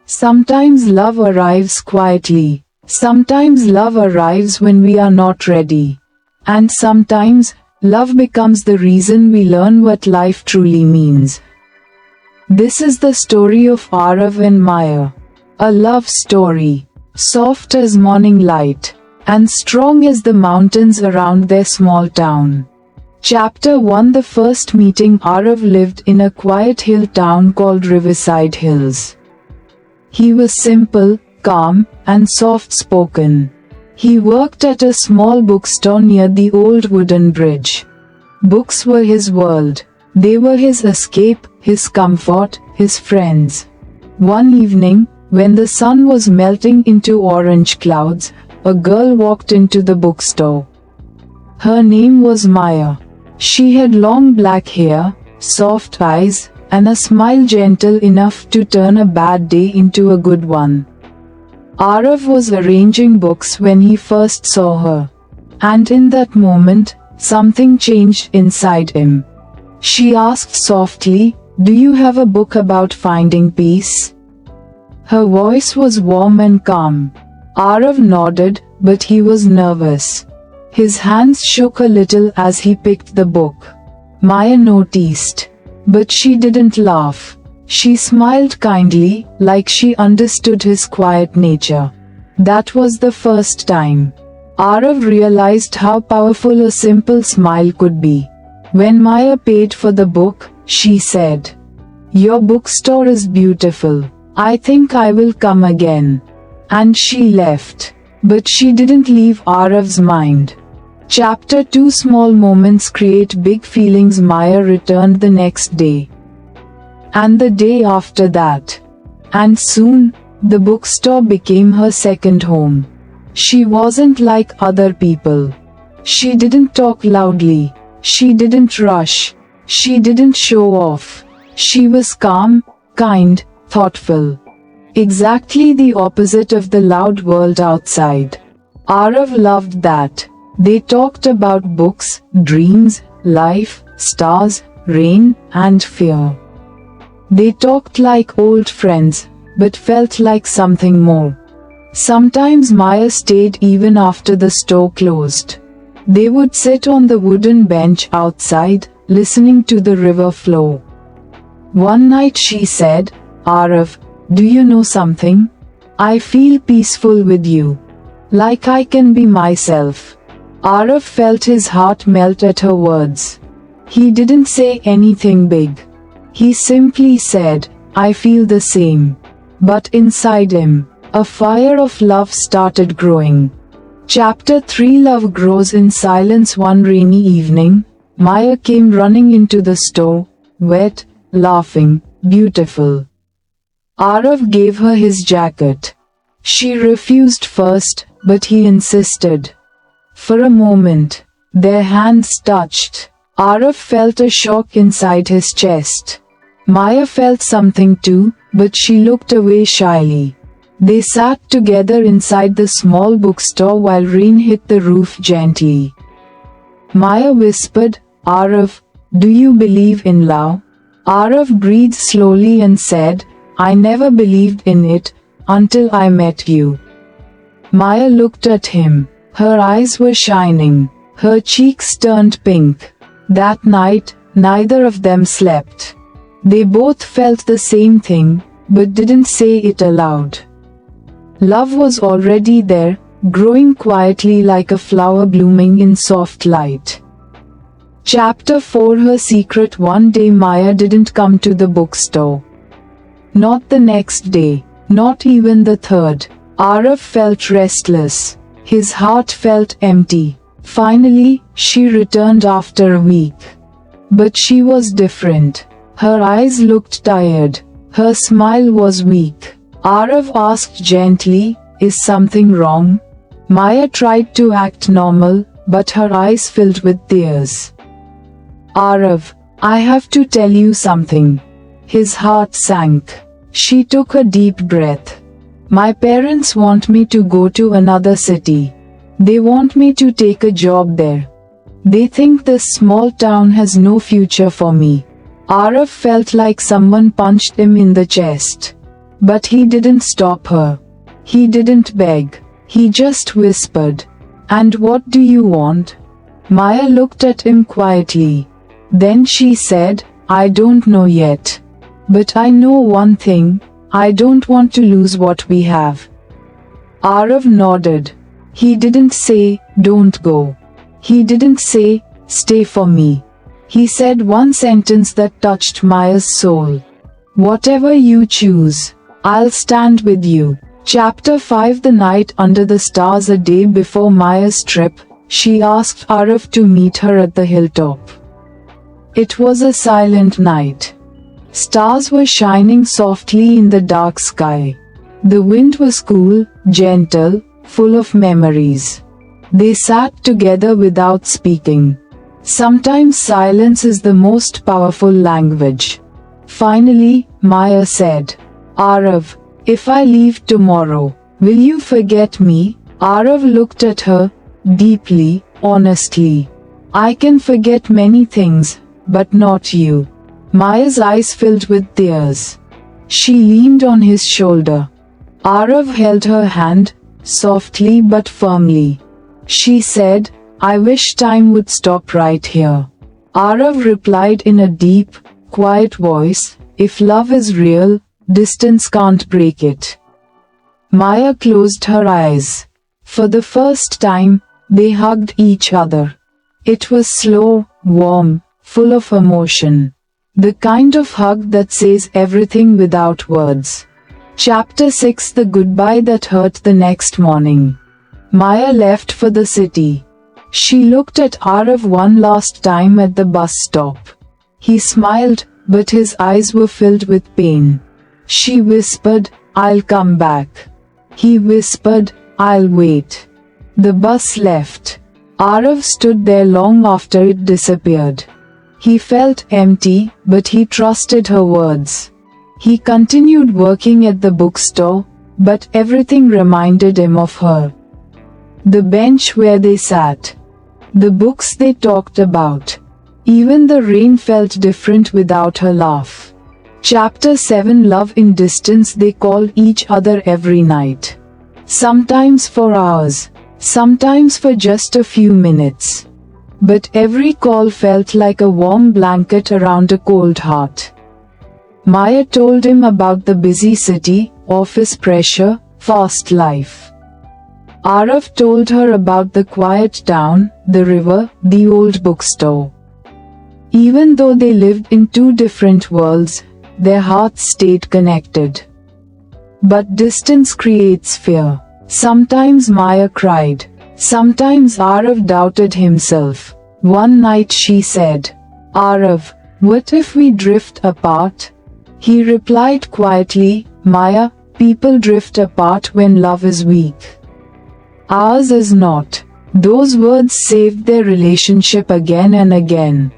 Sometimes love arrives quietly. Sometimes love arrives when we are not ready. And sometimes, love becomes the reason we learn what life truly means. This is the story of Arav and Maya. A love story, soft as morning light, and strong as the mountains around their small town. Chapter 1. The first meeting. Arav lived in a quiet hill town called Riverside Hills. He was simple, calm, and soft-spoken. He worked at a small bookstore near the old wooden bridge. Books were his world. They were his escape, his comfort, his friends. One evening, when the sun was melting into orange clouds, a girl walked into the bookstore. Her name was Maya. She had long black hair, soft eyes, and a smile gentle enough to turn a bad day into a good one. Arav was arranging books when he first saw her. And in that moment, something changed inside him. She asked softly, "Do you have a book about finding peace?" Her voice was warm and calm. Arav nodded, but he was nervous. His hands shook a little as he picked the book. Maya noticed. But she didn't laugh. She smiled kindly, like she understood his quiet nature. That was the first time Arav realized how powerful a simple smile could be. When Maya paid for the book, she said, "Your bookstore is beautiful. I think I will come again." And she left. But she didn't leave Arav's mind. Chapter 2. Small moments create big feelings. Maya returned the next day. And the day after that. And soon, the bookstore became her second home. She wasn't like other people. She didn't talk loudly. She didn't rush. She didn't show off. She was calm, kind, thoughtful. Exactly the opposite of the loud world outside. Arav loved that. They talked about books, dreams, life, stars, rain, and fear. They talked like old friends, but felt like something more. Sometimes Maya stayed even after the store closed. They would sit on the wooden bench outside, listening to the river flow. One night she said, "Arav, do you know something? I feel peaceful with you. Like I can be myself." Arav felt his heart melt at her words. He didn't say anything big. He simply said, "I feel the same." But inside him, a fire of love started growing. Chapter 3. Love grows in silence. One rainy evening, Maya came running into the store, wet, laughing, beautiful. Arav gave her his jacket. She refused first, but he insisted. For a moment, their hands touched. Arav felt a shock inside his chest. Maya felt something too, but she looked away shyly. They sat together inside the small bookstore while rain hit the roof gently. Maya whispered, "Arav, do you believe in love?" Arav breathed slowly and said, "I never believed in it, until I met you." Maya looked at him. Her eyes were shining. Her cheeks turned pink. That night, neither of them slept. They both felt the same thing, but didn't say it aloud. Love was already there, growing quietly like a flower blooming in soft light. Chapter 4. Her secret. One day Maya didn't come to the bookstore. Not the next day, not even the third. Arav felt restless. His heart felt empty. Finally, she returned after a week. But she was different. Her eyes looked tired. Her smile was weak. Arav asked gently, "Is something wrong?" Maya tried to act normal, but her eyes filled with tears. "Arav, I have to tell you something." His heart sank. She took a deep breath. "My parents want me to go to another city. They want me to take a job there. They think this small town has no future for me." Arav felt like someone punched him in the chest. But he didn't stop her. He didn't beg. He just whispered, "And what do you want?" Maya looked at him quietly. Then she said, "I don't know yet. But I know one thing, I don't want to lose what we have." Arav nodded. He didn't say, "Don't go." He didn't say, "Stay for me." He said one sentence that touched Maya's soul. "Whatever you choose, I'll stand with you." Chapter 5. The night under the stars. A day before Maya's trip, she asked Arav to meet her at the hilltop. It was a silent night. Stars were shining softly in the dark sky. The wind was cool, gentle, full of memories. They sat together without speaking. Sometimes silence is the most powerful language. Finally, Maya said, "Arav, if I leave tomorrow, will you forget me?" Arav looked at her, deeply, honestly. "I can forget many things, but not you." Maya's eyes filled with tears. She leaned on his shoulder. Arav held her hand, softly but firmly. She said, "I wish time would stop right here." Arav replied in a deep, quiet voice, "If love is real, distance can't break it." Maya closed her eyes. For the first time, they hugged each other. It was slow, warm, full of emotion. The kind of hug that says everything without words. Chapter 6. The goodbye that hurt. The next morning, Maya left for the city. She looked at Arav one last time at the bus stop. He smiled, but his eyes were filled with pain. She whispered, "I'll come back." He whispered, "I'll wait." The bus left. Arav stood there long after it disappeared. He felt empty, but he trusted her words. He continued working at the bookstore, but everything reminded him of her. The bench where they sat. The books they talked about. Even the rain felt different without her laugh. Chapter 7. Love in distance. They called each other every night. Sometimes for hours, sometimes for just a few minutes. But every call felt like a warm blanket around a cold heart. Maya told him about the busy city, office pressure, fast life. Arav told her about the quiet town, the river, the old bookstore. Even though they lived in two different worlds, their hearts stayed connected. But distance creates fear. Sometimes Maya cried. Sometimes Arav doubted himself. One night she said, "Arav, what if we drift apart?" He replied quietly, "Maya, people drift apart when love is weak. Ours is not." Those words saved their relationship again and again.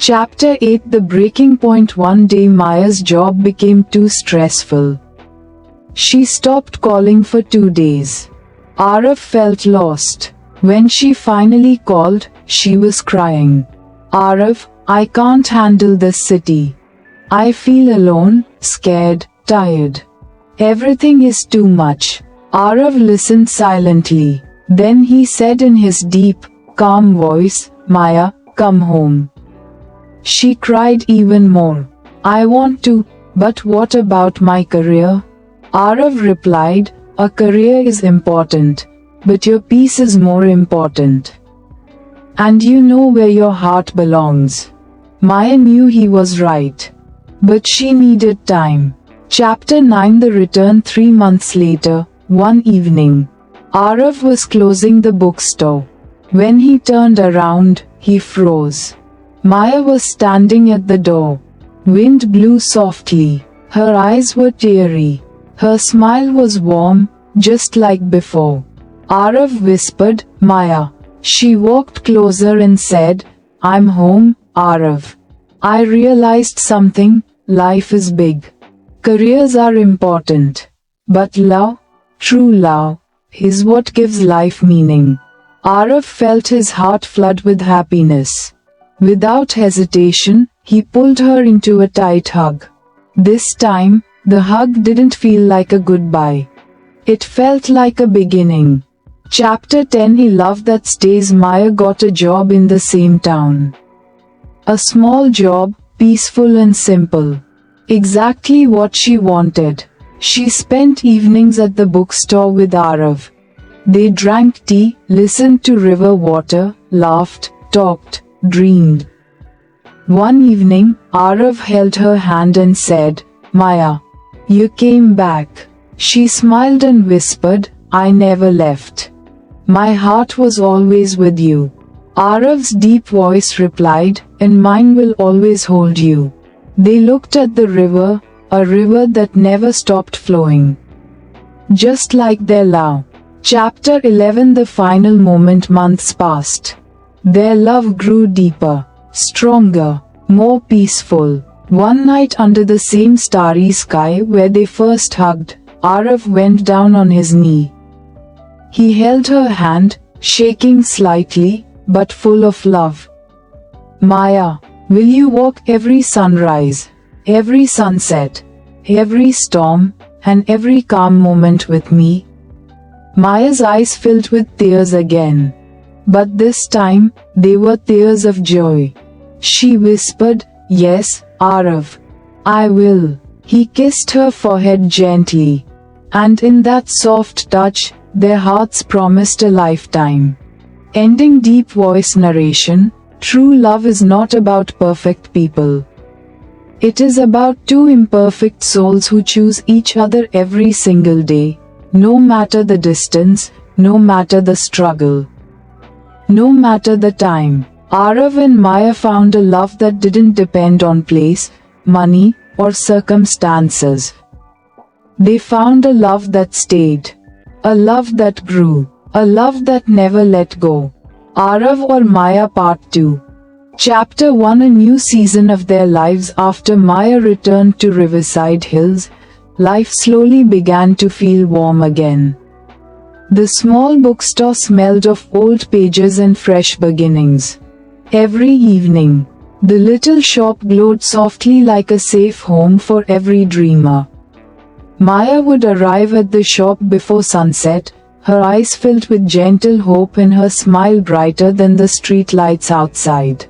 Chapter 8. The breaking point. One day Maya's job became too stressful. She stopped calling for 2 days. Arav felt lost. When she finally called, she was crying. "Arav, I can't handle this city. I feel alone, scared, tired. Everything is too much." Arav listened silently. Then he said in his deep, calm voice, "Maya, come home." She cried even more. "I want to, but what about my career?" Arav replied, "A career is important, but your peace is more important. And you know where your heart belongs." Maya knew he was right. But she needed time. Chapter 9. The return. 3 months later, one evening, Arav was closing the bookstore. When he turned around, he froze. Maya was standing at the door. Wind blew softly. Her eyes were teary. Her smile was warm, just like before. Arav whispered, "Maya." She walked closer and said, "I'm home, Arav. I realized something, life is big. Careers are important. But love, true love, is what gives life meaning." Arav felt his heart flood with happiness. Without hesitation, he pulled her into a tight hug. This time, The hug didn't feel like a goodbye. It felt like a beginning. Chapter 10. A love that stays. Maya got a job in the same town. A small job, peaceful and simple. Exactly what she wanted. She spent evenings at the bookstore with Arav. They drank tea, listened to river water, laughed, talked, dreamed. One evening, Arav held her hand and said, "Maya, you came back." She smiled and whispered, "I never left. My heart was always with you." Arav's deep voice replied, "And mine will always hold you." They looked at the river, a river that never stopped flowing. Just like their love. Chapter 11. The final moment. Months passed. Their love grew deeper, stronger, more peaceful. One night under the same starry sky where they first hugged, Arav went down on his knee. He held her hand, shaking slightly, but full of love. "Maya, will you walk every sunrise, every sunset, every storm, and every calm moment with me?" Maya's eyes filled with tears again. But this time, they were tears of joy. She whispered, "Yes, Arav, I will." He kissed her forehead gently. And in that soft touch, their hearts promised a lifetime. Ending. Deep voice narration. True love is not about perfect people. It is about two imperfect souls who choose each other every single day, no matter the distance, no matter the struggle, no matter the time. Arav and Maya found a love that didn't depend on place, money, or circumstances. They found a love that stayed, a love that grew, a love that never let go. Arav or Maya Part 2. Chapter 1. A new season of their lives. After Maya returned to Riverside Hills, life slowly began to feel warm again. The small bookstore smelled of old pages and fresh beginnings. Every evening, the little shop glowed softly like a safe home for every dreamer. Maya would arrive at the shop before sunset, her eyes filled with gentle hope and her smile brighter than the street lights outside.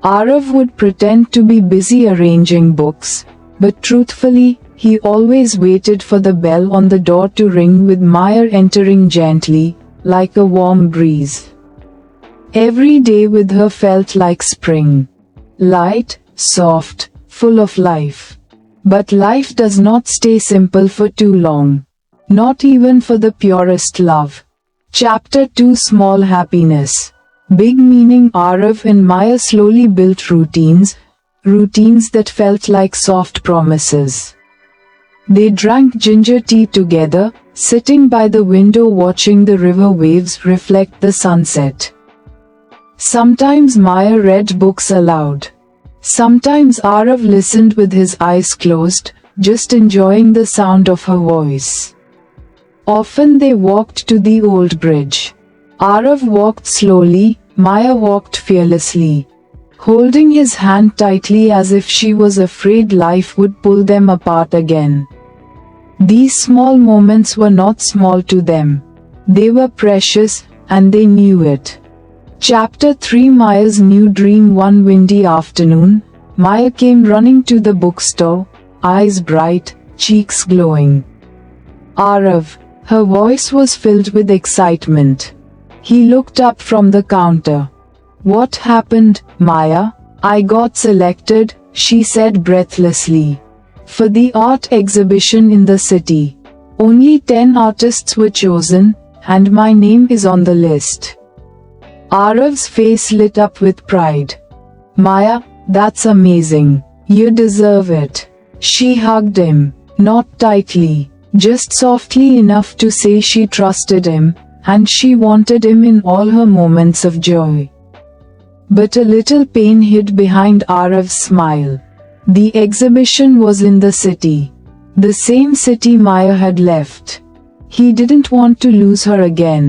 Arav would pretend to be busy arranging books, but truthfully, he always waited for the bell on the door to ring, with Maya entering gently, like a warm breeze. Every day with her felt like spring. Light, soft, full of life. But life does not stay simple for too long. Not even for the purest love. Chapter 2. Small happiness. Big meaning. Arav and Maya slowly built routines that felt like soft promises. They drank ginger tea together, sitting by the window watching the river waves reflect the sunset. Sometimes Maya read books aloud. Sometimes Arav listened with his eyes closed, just enjoying the sound of her voice. Often they walked to the old bridge. Arav walked slowly, Maya walked fearlessly, holding his hand tightly as if she was afraid life would pull them apart again. These small moments were not small to them. They were precious, and they knew it. Chapter 3. Maya's new dream. One windy afternoon, Maya came running to the bookstore, eyes bright, cheeks glowing. "Arav." Her voice was filled with excitement. He looked up from the counter. "What happened, Maya?" "I got selected," she said breathlessly, "for the art exhibition in the city. Only 10 artists were chosen, and my name is on the list." Arav's face lit up with pride. "Maya, that's amazing. You deserve it." She hugged him, not tightly, just softly enough to say she trusted him, and she wanted him in all her moments of joy. But a little pain hid behind Arav's smile. The exhibition was in the city. The same city Maya had left. He didn't want to lose her again.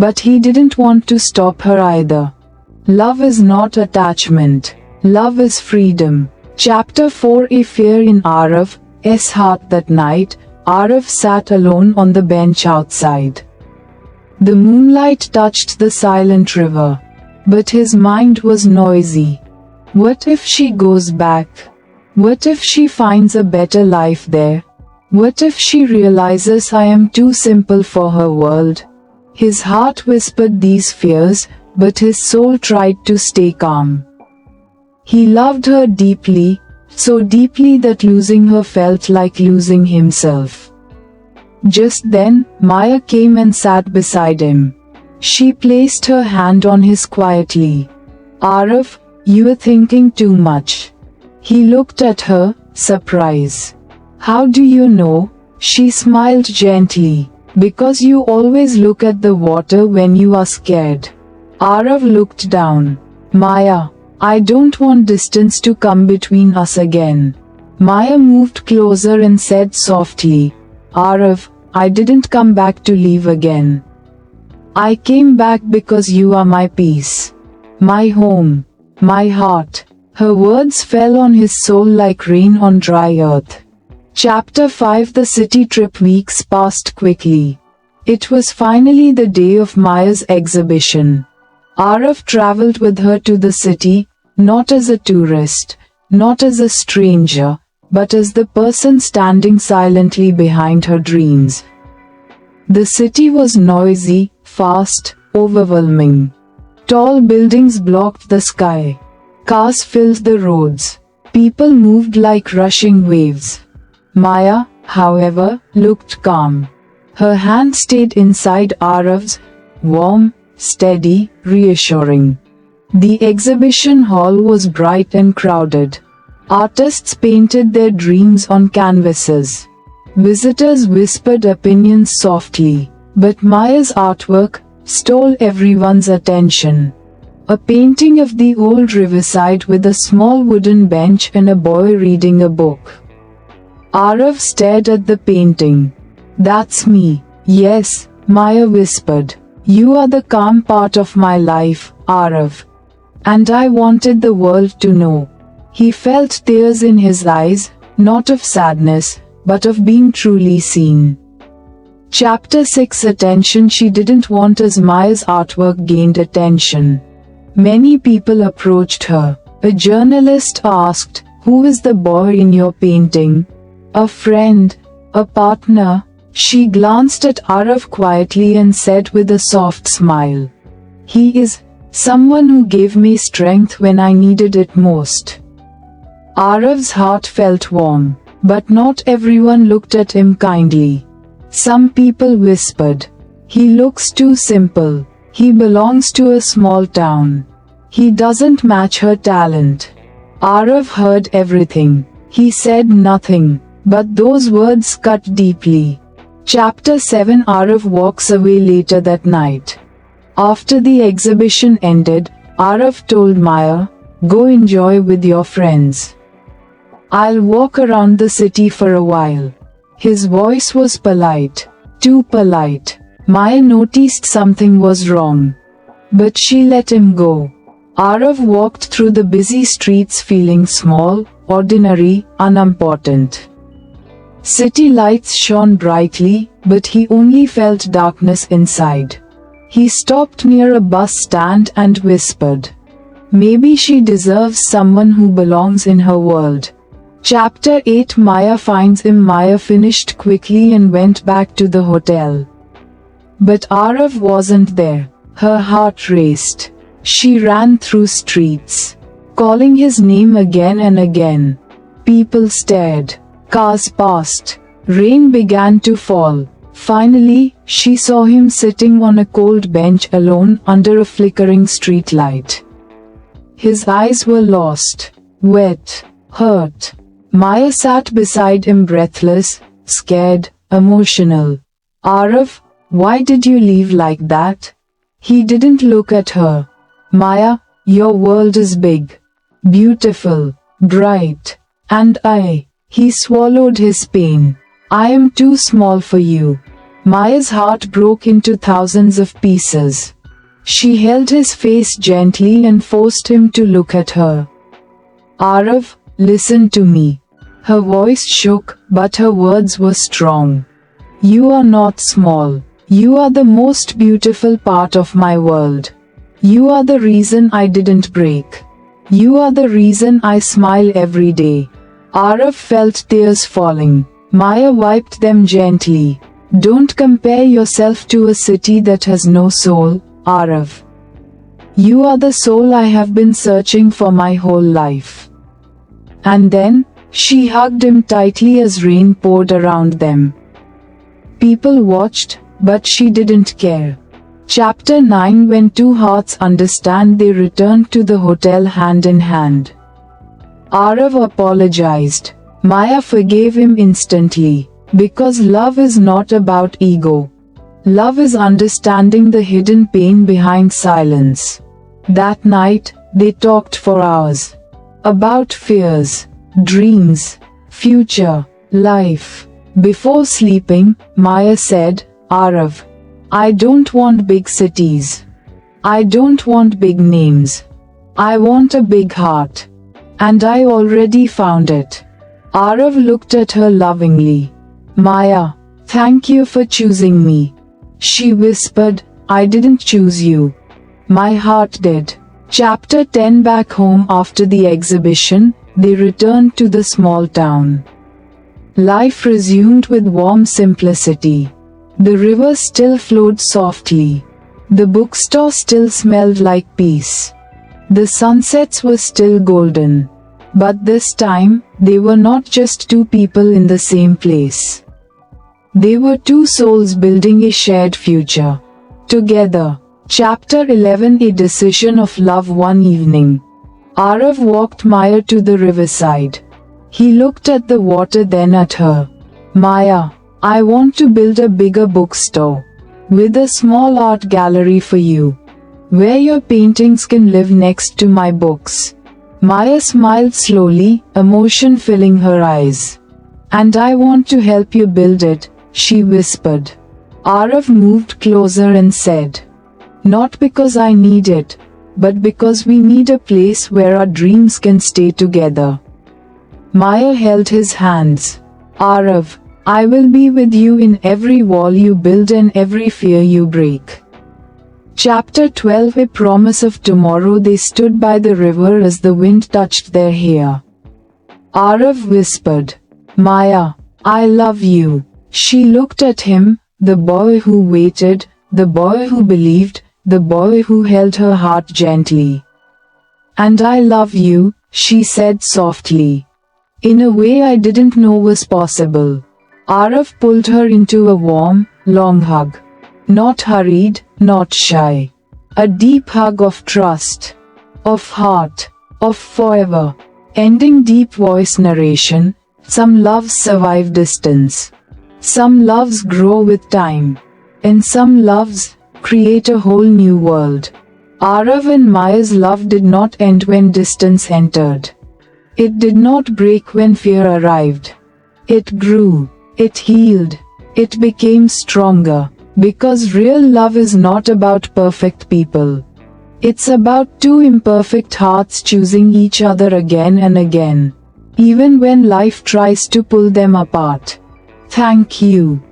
But he didn't want to stop her either. Love is not attachment. Love is freedom. Chapter 4. A fear in Arav. Maya's heart that night, Arav sat alone on the bench outside. The moonlight touched the silent river, but his mind was noisy. What if she goes back? What if she finds a better life there? What if she realizes I am too simple for her world? His heart whispered these fears, but his soul tried to stay calm. He loved her deeply, so deeply that losing her felt like losing himself. Just then, Maya came and sat beside him. She placed her hand on his quietly. Arav, you are thinking too much. He looked at her, surprised. How do you know? She smiled gently. Because you always look at the water when you are scared. Arav looked down. Maya, I don't want distance to come between us again. Maya moved closer and said softly, Arav, I didn't come back to leave again. I came back because you are my peace. My home. My heart. Her words fell on his soul like rain on dry earth. Chapter 5. The city trip. Weeks passed quickly. It was finally the day of Maya's exhibition. Arav traveled with her to the city, not as a tourist, not as a stranger, but as the person standing silently behind her dreams. The city was noisy, fast, overwhelming. Tall buildings blocked the sky. Cars filled the roads. People moved like rushing waves. Maya, however, looked calm. Her hand stayed inside Arav's, warm, steady, reassuring. The exhibition hall was bright and crowded. Artists painted their dreams on canvases. Visitors whispered opinions softly, but Maya's artwork stole everyone's attention. A painting of the old riverside with a small wooden bench and a boy reading a book. Arav stared at the painting. That's me. Yes, Maya whispered. You are the calm part of my life, Arav. And I wanted the world to know. He felt tears in his eyes, not of sadness, but of being truly seen. Chapter 6. Attention. She didn't want as Maya's artwork gained attention. Many people approached her. A journalist asked, Who is the boy in your painting? A friend, a partner. She glanced at Arav quietly and said with a soft smile, He is someone who gave me strength when I needed it most. Arav's heart felt warm, but not everyone looked at him kindly. Some people whispered, He looks too simple. He belongs to a small town. He doesn't match her talent. Arav heard everything. He said nothing, but those words cut deeply. Chapter 7. Arav walks away later that night. After the exhibition ended, Arav told Maya, Go enjoy with your friends. I'll walk around the city for a while. His voice was polite, too polite. Maya noticed something was wrong. But she let him go. Arav walked through the busy streets feeling small, ordinary, unimportant. City lights shone brightly, but he only felt darkness inside. He stopped near a bus stand and whispered, Maybe she deserves someone who belongs in her world. Chapter 8. Maya finds him. Maya finished quickly and went back to the hotel. But Arav wasn't there. Her heart raced. She ran through streets, calling his name again and again. People stared. Cars passed. Rain began to fall. Finally, she saw him sitting on a cold bench alone under a flickering street light. His eyes were lost, wet, hurt. Maya sat beside him breathless, scared, emotional. Arav, why did you leave like that? He didn't look at her. Maya, your world is big, beautiful, bright, and he swallowed his pain. I am too small for you. Maya's heart broke into thousands of pieces. She held his face gently and forced him to look at her. Arav, listen to me. Her voice shook, but her words were strong. You are not small. You are the most beautiful part of my world. You are the reason I didn't break. You are the reason I smile every day. Arav felt tears falling. Maya wiped them gently. Don't compare yourself to a city that has no soul, Arav. You are the soul I have been searching for my whole life. And then, she hugged him tightly as rain poured around them. People watched, but she didn't care. Chapter 9. When two hearts understand, they returned to the hotel hand in hand. Arav apologized. Maya forgave him instantly. Because love is not about ego. Love is understanding the hidden pain behind silence. That night, they talked for hours. About fears, dreams, future, life. Before sleeping, Maya said, Arav, I don't want big cities. I don't want big names. I want a big heart. And I already found it. Arav looked at her lovingly. Maya, thank you for choosing me. She whispered, I didn't choose you. My heart did. Chapter 10. Back home after the exhibition, they returned to the small town. Life resumed with warm simplicity. The river still flowed softly. The bookstore still smelled like peace. The sunsets were still golden. But this time, they were not just two people in the same place. They were two souls building a shared future. Together. Chapter 11. A decision of love. One evening, Arav walked Maya to the riverside. He looked at the water, then at her. Maya, I want to build a bigger bookstore. With a small art gallery for you. Where your paintings can live next to my books. Maya smiled slowly, emotion filling her eyes. And I want to help you build it, she whispered. Arav moved closer and said, not because I need it, but because we need a place where our dreams can stay together. Maya held his hands. Arav, I will be with you in every wall you build and every fear you break. Chapter 12. A promise of tomorrow. They stood by the river as the wind touched their hair. Arav whispered, Maya, I love you. She looked at him, the boy who waited, the boy who believed, the boy who held her heart gently. And I love you, she said softly. In a way I didn't know was possible. Arav pulled her into a warm, long hug. Not hurried, not shy. A deep hug of trust. Of heart. Of forever. Ending. Deep voice narration. Some loves survive distance. Some loves grow with time. And some loves create a whole new world. Arav and Maya's love did not end when distance entered. It did not break when fear arrived. It grew. It healed. It became stronger. Because real love is not about perfect people. It's about two imperfect hearts choosing each other again and again. Even when life tries to pull them apart. Thank you.